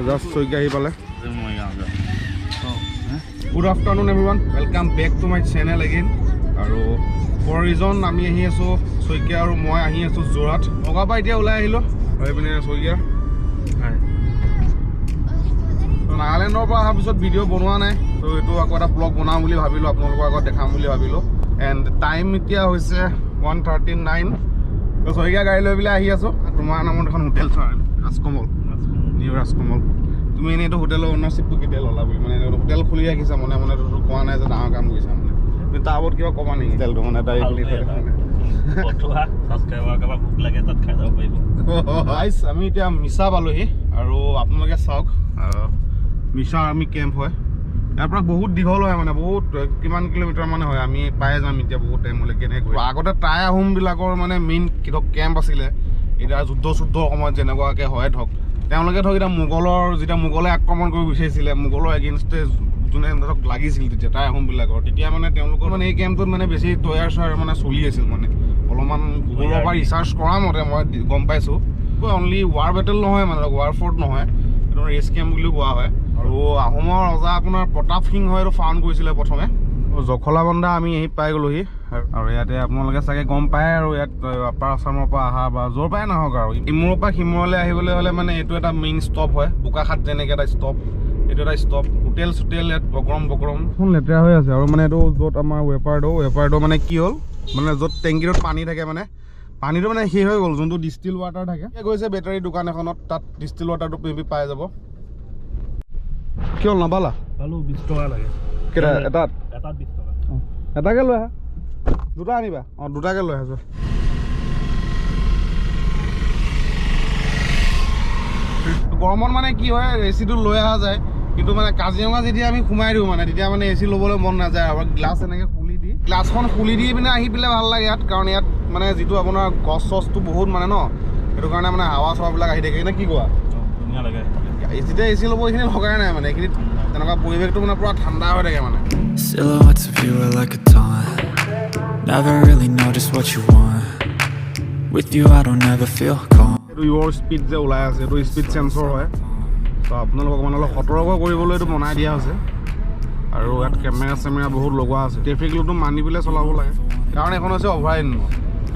Just Saikia আহি পালে good afternoon everyone welcome back to my channel again আৰু for reason আমি আহি আছোঁ শইকীয়া আৰু মই আহি আছোঁ যোৰহাট নগাঁৱৰ পৰা এতিয়া ওলাই আহিলোঁ হৈ পিনে শইকীয়া নাগালেণ্ডৰ পৰা অহাৰ পিছত ভিডিঅ' বনোৱা নাই ত' এইটো আকৌ এটা ব্লগ বনাম বুলি ভাবিলোঁ আপোনালোকৰ আগত দেখাম বুলি ভাবিলোঁ এণ্ড টাইম এতিয়া হৈছে 1:39 ত' শইকীয়া গাড়ী লৈ পেলাই আহি আছোঁ তোমাৰ নামত এখন হোটেল চোৱা ৰাজকমল নিউ ৰাজকমল তুমি এনেইতো হোটেলৰ অনাৰশ্বিপটো কেতিয়া ল'লা বুলি মানে হোটেল খুলি ৰাখিছা মনে মনেতো কোৱা নাই যে ডাঙৰ কাম কৰিছা মানে তুমি তাৰ ওপৰত কিবা ক'বা নেকি হোটেলটো মানে তাই আমি এতিয়া মিছা পালোহি আৰু আপোনালোকে চাওক মিছা আৰ্মি কেম্প হয় ইয়াৰ পৰা বহুত দীঘল হয় মানে বহুত কিমান কিলোমিটাৰ মানে হয় আমি পাই যাম এতিয়া বহুত টাইমলৈ কেনেকৈ আগতে টাই আহোমবিলাকৰ মানে মেইন কেম্প আছিলে এতিয়া যুদ্ধ সময়ত যেনেকুৱাকৈ হয় ধৰক তেওঁলোকে ধৰক এতিয়া মোগলে আক্ৰমণ কৰিব বিচাৰিছিলে মোগলৰ এগেইনষ্টে যোনে ধৰক লাগিছিল তেতিয়া টাই আহোমবিলাকৰ তেতিয়া মানে তেওঁলোকৰ মানে এই কেম্পটোত মানে বেছি তৈয়াৰ চয়াৰ মানে চলি আছিল মানে অলপমান গুগলৰ পৰা ৰিচাৰ্চ কৰা মতে মই গম পাইছোঁ অনলি ৱাৰ বেটেল নহয় মানে ৱাৰ ফৰ্ট নহয় এইটো ৰেচ কেম্প বুলিও কোৱা হয় আৰু আহোমৰ ৰজা আপোনাৰ প্ৰতাপ সিংহই এইটো ফাউণ্ড কৰিছিলে প্ৰথমে জখলাবন্ধা আমি আহি পাই গ'লোহি আৰু ইয়াতে আপোনালোকে চাগে গম পায় আৰু ইয়াত আপাৰ আছামৰ পৰা অহা বা য'ৰ পৰাই নাহক আৰু ইমূৰৰ পৰা সিমূৰলৈ আহিবলৈ হ'লে মানে এইটো এটা মেইন ষ্টপ হয় বোকাখাট যেনেকৈ এটা ষ্টপ এইটো এটা ষ্টপ হোটেল চোটেল ইয়াত বকৰম লেতেৰা হৈ আছে আৰু মানে এইটো য'ত আমাৰ ৱেপাৰডো মানে কি হ'ল মানে য'ত টেংকিটোত পানী থাকে মানে পানীটো মানে শেষ হৈ গ'ল যোনটো ডিষ্টিল ৱাটাৰ থাকে গৈছে বেটাৰী দোকান এখনত তাত ডিষ্টিল ৱাটাৰটো পাই যাব কি হ'ল নাপালা 20 টকা লাগে কেইটা এটাত 20 টকা এটাকে লৈ আহা দুটা আনিবা দুটাকে লৈ আহা গৰমত মানে কি হয় এচিটো লৈ অহা যায় কিন্তু মানে কাজিৰঙা যেতিয়া আমি সোমাই দিওঁ মানে তেতিয়া মানে এচি ল'বলৈ মন নাযায় আৰু গ্লাছ এনেকৈ গ্লাছখন খুলি দি পিনে আহি পেলাই ভাল লাগে ইয়াত কাৰণ ইয়াত মানে যিটো আপোনাৰ গছ চছটো বহুত মানে ন সেইটো কাৰণে মানে হাৱা চাৱাবিলাক আহি থাকে নে কি কোৱা ধুনীয়া লাগে যেতিয়া এচি ল'ব এইখিনি লগাই নাই মানে এইখিনিত তেনেকুৱা পৰিৱেশটো মানে পুৰা ঠাণ্ডা হৈ থাকে মানে Silhouettes of you are like a taunt. Never really know just what you want. With you I don't ever feel calm. এইটো ইয়ৰ স্পীড যে ওলাই আছে এইটো স্পীড চেঞ্চৰ হয় তো আপোনালোকক মানে অলপ সতৰ্ক কৰিবলৈ এইটো বনাই দিয়া হৈছে আৰু ইয়াত কেমেৰা বহুত লগোৱা আছে ট্ৰেফিক ৰুলটো মানি পেলাই চলাব লাগে কাৰণ এখন হৈছে অভয়াৰণ্য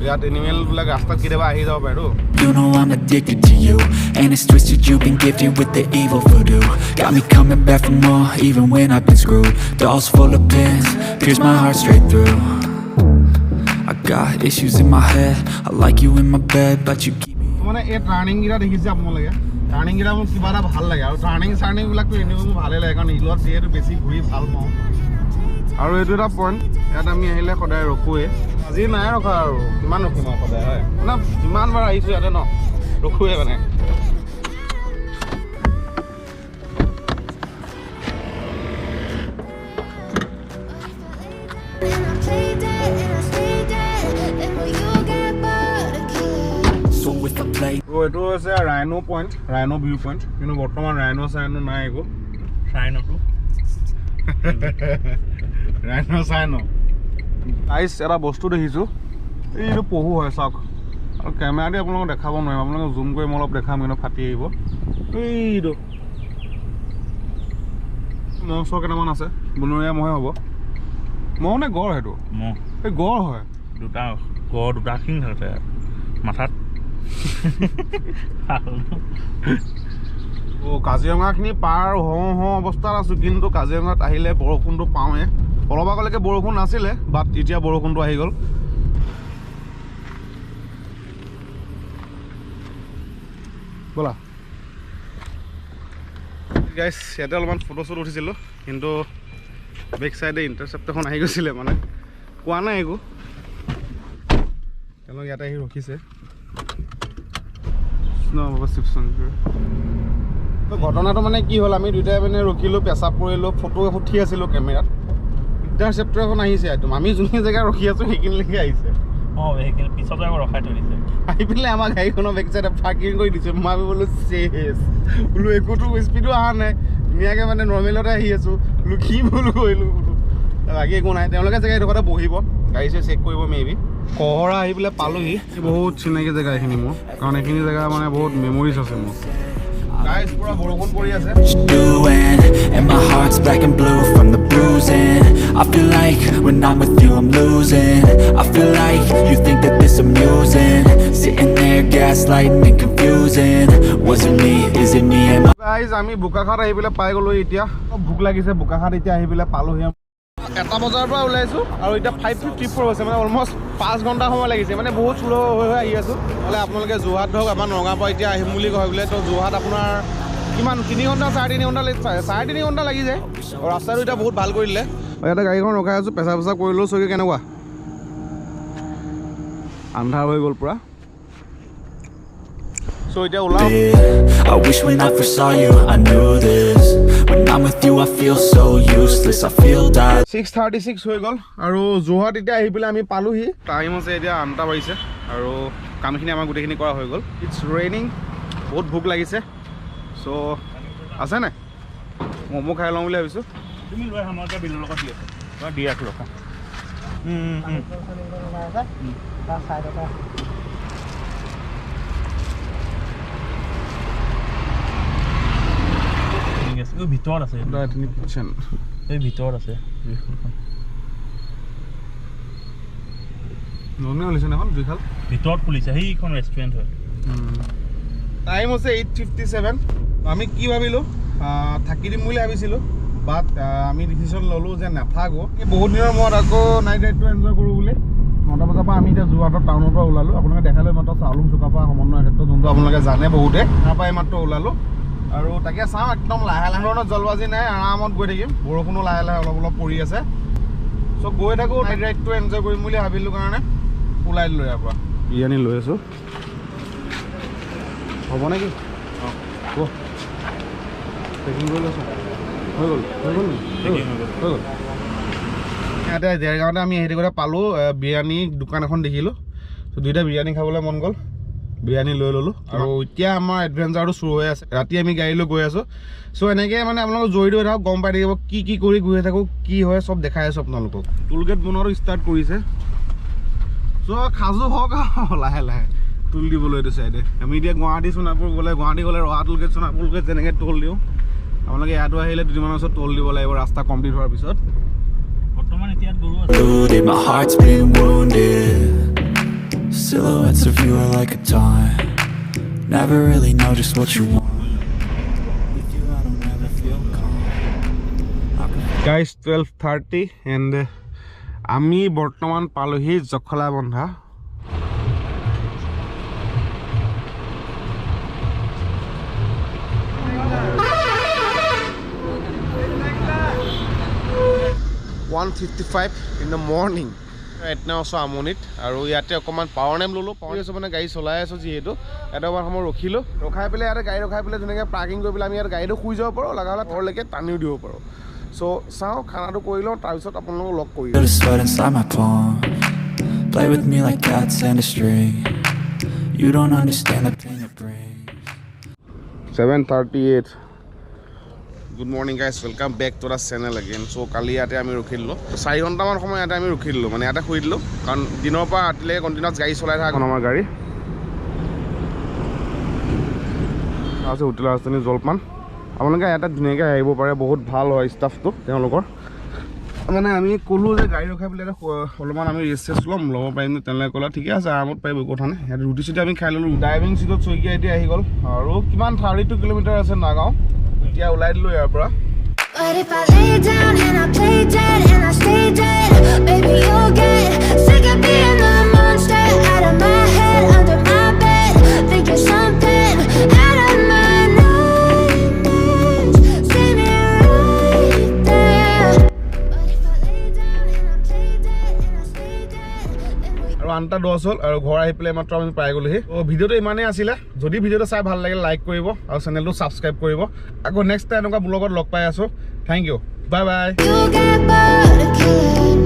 ইয়াত এনিমেলবিলাক ৰাস্তাত কেতিয়াবা আহি যাব পাৰেতো You know I'm addicted to you, and it's twisted you've been gifted with the evil voodoo. Got me coming back for more, even when I've been screwed. Dolls full of pins, pierce my heart straight through. I got issues in my head, I like you in my bed, but you keep me. মানে এই টাৰ্ণিংকেইটা দেখিছে আপোনালোকে টাৰ্ণিংকেইটা মোৰ কিবা এটা ভাল লাগে আৰু টাৰ্ণিংবিলাকতো এনেও মোৰ ভালেই লাগে কাৰণ ইলত যিহেতু বেছি ঘূৰি ভাল পাওঁ আৰু এইটো এটা পইণ্ট ইয়াত আমি আহিলে সদায় ৰখোৱে আজি নাই ৰখা আৰু কিমান ৰখিম আৰু সদায় হয় মানে যিমানবাৰ আহিছোঁ ইয়াতে ন ৰখোৱে মানে এইটো হৈছে rhino point rhino view point কিন্তু বৰ্তমান ৰাইনো নাই একো ৰাইনো আইচ এটা বস্তু দেখিছোঁ এইটো পহু হয় চাওক আৰু কেমেৰা দি আপোনালোকক দেখাব নোৱাৰিম আপোনালোকক জুম কৰি মই অলপ দেখাম কিন্তু ফাটি আহিব এইটো মহ চহ কেইটামান আছে বনৰীয়া মহে হ'ব মহ নে গড় সেইটো এই গড় হয় দুটা শিং থাকে মাথাত কাজিৰঙাখিনি পাৰ হওঁ অৱস্থাত আছোঁ কিন্তু কাজিৰঙাত আহিলে বৰষুণটো পাওঁৱে অলপ আগলৈকে বৰষুণ নাছিলে বাট এতিয়া বৰষুণটো আহি গ'ল ব'লা গাইছ ইয়াতে অলপমান ফটো চটো উঠিছিলোঁ কিন্তু বেক চাইডে ইণ্টাৰচেপ্ট এখন আহি গৈছিলে মানে কোৱা নাই একো তেওঁলোক ইয়াতে আহি ৰখিছে ঘটনাটো মানে কি হ'ল আমি দুয়োটাই মানে ৰখিলোঁ পেচাব কৰিলোঁ ফটো উঠি আছিলোঁ কেমেৰাত ইণ্টাৰচেপ্টৰ এখন আহিছে একদম আমি যোনখিনি জেগা ৰখি আছোঁ সেইখিনিলৈকে আহিছে সেইখিনি পিছতে আকৌ ৰখাই থৈ দিছে আহি পেলাই আমাৰ গাড়ীখনৰ বেক চাইডে পাৰ্কিং কৰি দিছে মই বোলো চেছ বোলো একোতো স্পীডো অহা নাই ধুনীয়াকৈ মানে নৰ্মেলতে আহি আছোঁ বোলো কি ভুল কৰিলোঁ বোলো বাকী একো নাই তেওঁলোকে জেগা এইডোখৰতে বহিব গাড়ী চেক কৰিব মেবি কহৰা আহি পেলাই পালোহি বহুত চিনাকি জেগা এইখিনি মোৰ কাৰণ এইখিনি জেগা মানে বহুত মেমৰিজ আছে মোৰ গাইস পুৰা বৰষুণ পৰি আছে doing, and my heart's black and blue from the bruising. I feel like when I'm with you I'm losing. I feel like you think that this amusing, sitting there gaslighting and confusing. Was it me, is it me, am I? Guys আমি বোকাখাট আহি পেলাই পাই গলো এতিয়া ভোক লাগিছে বোকাখাট এতিয়া আহি পেলাই পালোহি 1টা বজাৰ পৰা ওলাইছো আৰু এতিয়া 5:54 হৈছে মানে অলমোষ্ট 5 ঘণ্টা সময় লাগিছে মানে বহুত স্লো হৈ আহি আছো মানে আপোনালোকে যোৰহাট ধৰক আমাৰ নগাঁৱৰ পৰা এতিয়া আহিম বুলি কয় বোলে তো যোৰহাট আপোনাৰ কিমান 3 ঘণ্টা 3.5 ঘণ্টা 3.5 ঘণ্টা লাগি যায় আৰু ৰাস্তাটো এতিয়া বহুত ভাল কৰি দিলে ইয়াতে গাড়ীখন ৰখাই আছো পেচা কৰিলো চকী কেনেকুৱা আন্ধাৰ হৈ গ'ল পুৰা So এতিয়া ওলাও I wish when I first saw you I knew this. When I'm with you I feel so useless. I feel die. 6:36 হৈ গ'ল আৰু যোৰহাট এতিয়া আহি পেলাই আমি পালোহি টাইম আছে এতিয়া 8টা বাজিছে আৰু কামখিনি আমাৰ গোটেইখিনি কৰা হৈ গ'ল ইটছ ৰেইনিং বহুত ভোক লাগিছে সো আছে নাই মমো খাই লওঁ বুলি ভাবিছোঁ তুমি লৈ আমাৰ বিলৰ লগত দি আছে মই দি আছো ৰখা ভিতৰত আছে কিচেন এই ভিতৰত আছে ননে হলিছে এখন দুইখাল ভিতৰত খুলিছে সেইখন ৰেষ্টুৰেণ্ট হয় টাইম হৈছে 8:57 আমি কি ভাবিলো থাকি দিম বুলি ভাবিছিলো বাট আমি ডিসিশন ললো যে নাথাকো বহুত দিনৰ মূৰত আকৌ নাইট ৰাইডটো এনজয় কৰো বুলি 9টা বজাৰ পৰা আমি এতিয়া যোৰহাটৰ টাউনৰ পৰা ওলালো আপোনালোকে দেখালে মাত্ৰ চাউলুং চুকাফা সমন্বয় ক্ষেত্ৰত যোনটো আপোনালোকে জানে বহুতে নাপাই মাত্ৰ ওলালো আৰু তাকে চাওঁ একদম লাহে লাহে ধৰণৰ জলবাজি নাই আৰামত গৈ থাকিম বৰষুণো লাহে লাহে অলপ অলপ পৰি আছে সো গৈ থাকো নাইট ৰাইডটো এনজয় কৰিম বুলি ভাবিলো কাৰণে ওলাই দিলো ইয়াৰ পৰা বিৰিয়ানী লৈ আছো হ'ব নেকি অঁ পেকিং কৰি লৈছোঁ হৈ গ'ল ইয়াতে দেৰগাঁৱতে আমি হেৰি কৰি পালোঁ বিৰিয়ানী দোকান এখন দেখিলোঁ ত' দুইটা বিৰিয়ানী খাবলৈ মন গ'ল বিৰিয়ানী লৈ ল'লোঁ আৰু এতিয়া আমাৰ এডভেঞ্চাৰটো চুৰ হৈ আছে ৰাতি আমি গাড়ী লৈ গৈ আছোঁ চ' এনেকৈ মানে আপোনালোকক জড়িত হৈ থাকক গম পাই থাকিব কি কৰি গৈ থাকোঁ কি হয় চব দেখাই আছোঁ আপোনালোকক টুল গেট বনোৱাটো ষ্টাৰ্ট কৰিছে চ' খাজু হওক লাহে লাহে টুল দিবলৈ এইটো চাইডে আমি এতিয়া গুৱাহাটী সোণাপুৰ গ'লে ৰহা টুল গেট সোণাপুৰ গেট যেনেকৈ টুল দিওঁ আপোনালোকে ইয়াতো আহিলে দুদিনমানৰ পিছত টুল দিব লাগিব ৰাস্তা কমপ্লিট হোৱাৰ পিছত বৰ্তমান এতিয়া গৰু আছে My heart's been wounded. Silhouettes of you are like a taunt. Never really know just what you want. With you I don't ever feel calm. Guys, 12:30 and আমি বৰ্তমান পালোহি জখলা বন্ধা in the morning right now so আমনিত আৰু ইয়াতে অকমান power name ললো power আছে মানে গাড়ী চলাই আছো যিহেতু এটা বাৰ সময় ৰখিলো ৰখাই পেলাই ইয়াতে গাড়ী ৰখাই পেলাই ধুনীয়াকৈ পাৰ্কিং কৰি পেলাই আমি ইয়াত গাড়ীটো শুই যাব পাৰোঁ লগা হ'লে ঘৰলৈকে টানিও দিব পাৰোঁ চ' চাওঁ খানাটো কৰি লওঁ তাৰপিছত আপোনালোকক লগ কৰি Play with me like cats and a string. You don't understand the pain it brings. 7:38 Good morning guys, welcome back to the channel again. So কালি ইয়াতে আমি ৰখিলোঁ 4 ঘণ্টামান সময় ইয়াতে আমি ৰখিলোঁ মানে ইয়াতে শুই দিলোঁ কাৰণ দিনৰ পৰা ৰাতিলৈকে কণ্টিনিউৱাছ গাড়ী চলাই থাকে আমাৰ গাড়ী আছে হোটেল ৰাজধানী জলপান আপোনালোকে ইয়াতে ধুনীয়াকৈ আহিব পাৰে বহুত ভাল হয় ষ্টাফটো তেওঁলোকৰ মানে আমি ক'লোঁ যে গাড়ী ৰখাই পেলাই অলপমান আমি ৰেষ্ট ল'ব পাৰিম তেনেকৈ ক'লে ঠিকে আছে আৰামত পাৰিব কথা নাই ইয়াত ৰুটি চুটি আমি খাই ল'লোঁ ড্ৰাইভিং চিটত চৈকিয়া এতিয়া আহি গ'ল আৰু কিমান 32 কিলোমিটাৰ আছে নাগাঁও এতিয়া ওলাই দিলোঁ ইয়াৰ পৰা But if I lay down and I play dead and I stay dead, baby you'll get sick of being the monster out of my head, under my bed, thinking something out of my nightmares. See me right there. But if I lay down and I play dead and I stay dead, then we আৰু 8:10 হ'ল আৰু ঘৰ আহি পেলাই মাত্ৰ আমি পাই গ'লোহি ভিডিঅ'টো ইমানেই আছিলে যদি ভিডিঅ'টো চাই ভাল লাগে লাইক কৰিব আৰু চেনেলটো ছাবস্ক্ৰাইব কৰিব আকৌ নেক্সট টাইম এনেকুৱা ব্লগত লগ পাই আছোঁ thank you bye bye you get bored of killing